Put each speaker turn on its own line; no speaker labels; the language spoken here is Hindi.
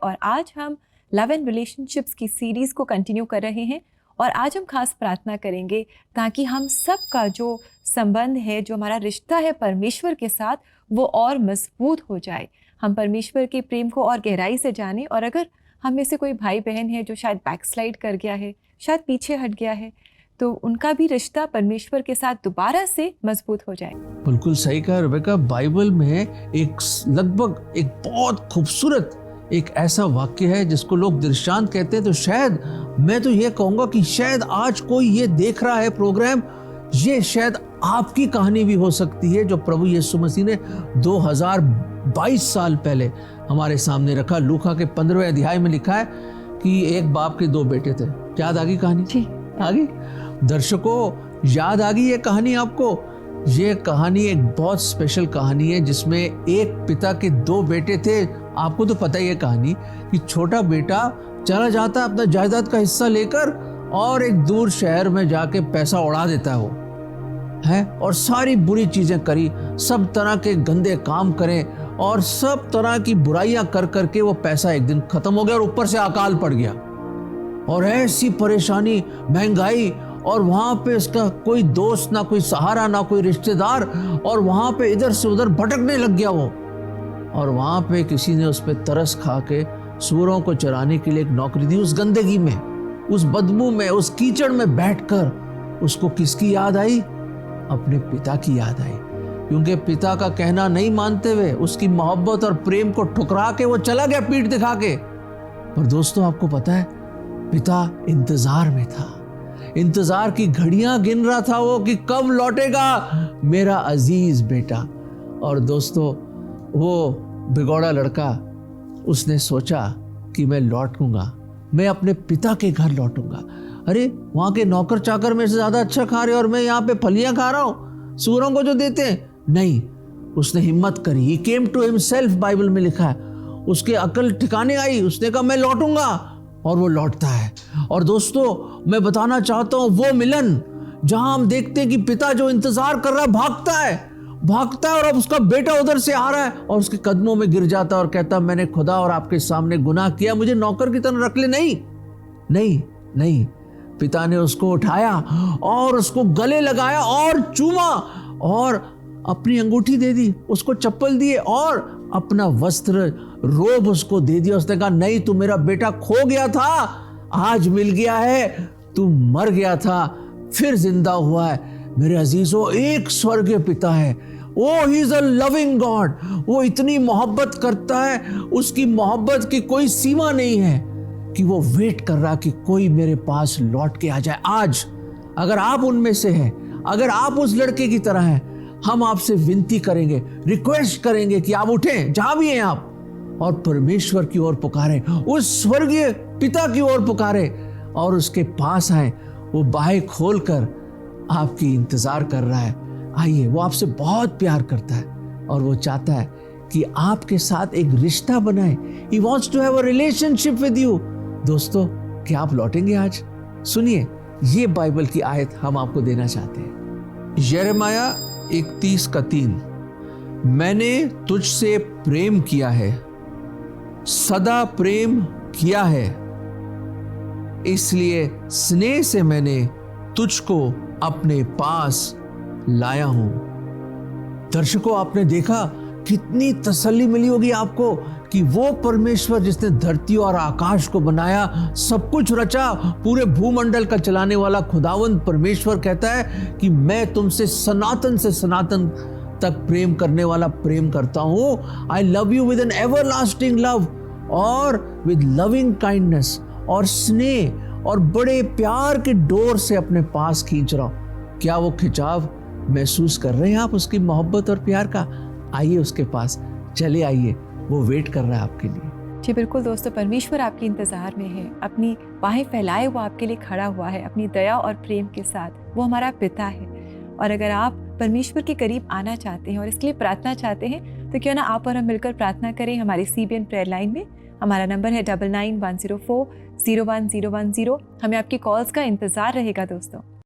और आज हम लव एंड रिलेशनशिप्स की सीरीज़ को कंटिन्यू कर रहे हैं और आज हम खास प्रार्थना करेंगे ताकि हम सब का जो संबंध है, जो हमारा रिश्ता है परमेश्वर के साथ, वो और मजबूत हो जाए। हम परमेश्वर के प्रेम को और गहराई से जानें और अगर हम में से कोई भाई बहन है जो शायद बैकस्लाइड कर गया है, शायद पीछे हट गया है, तो उनका भी रिश्ता परमेश्वर के साथ दोबारा से मजबूत हो जाए।
बिल्कुल सही कहा रेबेका। बाइबल में लगभग एक बहुत खूबसूरत एक ऐसा वाक्य है जिसको लोग दृष्टांत कहते हैं। तो शायद मैं तो ये कहूंगा कि शायद आज कोई ये देख रहा है प्रोग्राम, ये शायद आपकी कहानी भी हो सकती है जो प्रभु यीशु मसीह ने 2022 साल पहले हमारे सामने रखा। लूका के 15वें अध्याय में लिखा है कि एक बाप के 2 बेटे थे। याद आ गई कहानी?
जी
आ गई। दर्शकों, याद आ गई ये कहानी आपको? ये कहानी एक बहुत स्पेशल कहानी है जिसमें एक पिता के 2 बेटे थे। आपको तो पता ही है कहानी कि छोटा बेटा चला जाता है अपना जायदाद का हिस्सा लेकर और एक दूर शहर में जाके पैसा उड़ा देता है वो है, और सारी बुरी चीजें करी, सब तरह के गंदे काम करें और सब तरह की बुराइयां कर करके वो पैसा एक दिन खत्म हो गया और ऊपर से अकाल पड़ गया और ऐसी परेशानी, महंगाई, और वहां पे इसका कोई दोस्त ना, कोई सहारा ना, कोई रिश्तेदार, और वहां पे इधर से उधर भटकने लग गया वो। और वहां पे किसी ने उस पे तरस खा के सूअरों को चराने के लिए एक नौकरी दी। उस गंदगी में, उस बदबू में, उस कीचड़ में बैठकर उसको किसकी याद आई? अपने पिता की याद आई, क्योंकि पिता का कहना नहीं मानते हुए उसकी मोहब्बत और प्रेम को ठुकरा के वो चला गया पीठ दिखा के। पर दोस्तों, आपको पता है पिता इंतजार में था, इंतजार की घड़ियां गिन रहा था वो कि कब लौटेगा मेरा अजीज बेटा। और दोस्तों, वो बिगौड़ा लड़का, उसने सोचा कि मैं लौटूंगा, मैं अपने पिता के घर लौटूंगा। अरे वहां के नौकर चाकर मेरे से ज्यादा अच्छा खा रहे और मैं यहाँ पे फलियां खा रहा हूं सूअरों को जो देते हैं। नहीं, उसने हिम्मत करी। He came to himself, Bible में लिखा है। उसके अकल ठिकाने आई, उसने कहा मैं लौटूंगा, और वो लौटता है। और दोस्तों, मैं बताना चाहता हूं वो मिलन जहां हम देखते हैं कि पिता जो इंतजार कर रहा है भागता है और अब उसका बेटा उधर से आ रहा है और उसके कदमों में गिर जाता है और कहता है मैंने खुदा और आपके सामने गुनाह किया, मुझे नौकर की तरह रख ले। नहीं नहीं नहीं, पिता ने उसको उठाया और उसको गले लगाया और चूमा और अपनी अंगूठी दे दी, उसको चप्पल दिए और अपना वस्त्र, रोब उसको दे दिया। उसने कहा नहीं, तू मेरा बेटा खो गया था, आज मिल गया है। तू मर गया था, फिर जिंदा हुआ है। मेरे अजीजों, एक स्वर्गीय पिता है। Oh he is a loving God. वो इतनी मोहब्बत करता है, उसकी मोहब्बत की कोई सीमा नहीं है कि वो वेट कर रहा कि कोई मेरे पास लौट के आ जाए। आज अगर आप उनमें से हैं, अगर आप उस लड़के की तरह हैं, हम आपसे विनती करेंगे, रिक्वेस्ट करेंगे कि आप उठें जहां भी हैं आप और परमेश्वर की ओर पुकारें, उस स्वर्गीय पिता की ओर पुकारें और उसके पास आए। वो बाहें खोलकर आपकी इंतजार कर रहा है। आइए, वो आपसे बहुत प्यार करता है और वो चाहता है कि आपके साथ एक रिश्ता बनाए। He wants to have a relationship with you। दोस्तों, क्या आप लौटेंगे आज? सुनिए, ये बाइबल की आयत हम आपको देना चाहते हैं। यिर्मयाह 31:3, मैंने तुझसे प्रेम किया है, सदा प्रेम किया है, इसलिए स्नेह से मैंने तुझको अपने पास लाया हूं। दर्शकों, आपने देखा कितनी तसल्ली मिली होगी आपको कि वो परमेश्वर जिसने धरती और आकाश को बनाया, सब कुछ रचा, पूरे भूमंडल का चलाने वाला खुदावंद परमेश्वर कहता है कि मैं तुमसे सनातन से सनातन तक प्रेम करने वाला प्रेम करता हूं। I love you with an everlasting love, और विद लविंग काइंडनेस और स्नेह और बड़े प्यार के डोर से अपने पास खींच रहा हूं। क्या वो खिंचाव महसूस कर रहे हैं आप उसकी मोहब्बत और प्यार का? आइए उसके पास, चले आइए, वो वेट कर रहा है आपके लिए।
जी बिल्कुल दोस्तों, परमेश्वर आपके इंतजार में है, अपनी बाहें फैलाए वो आपके लिए खड़ा हुआ है अपनी दया और प्रेम के साथ। वो हमारा पिता है और अगर आप परमेश्वर के करीब आना चाहते हैं और इसके लिए प्रार्थना चाहते हैं तो क्यों ना आप और हम मिलकर प्रार्थना करें हमारी CBN प्रेयर लाइन में। हमारा नंबर है 9910401010। हमें आपकी कॉल्स का इंतजार रहेगा दोस्तों।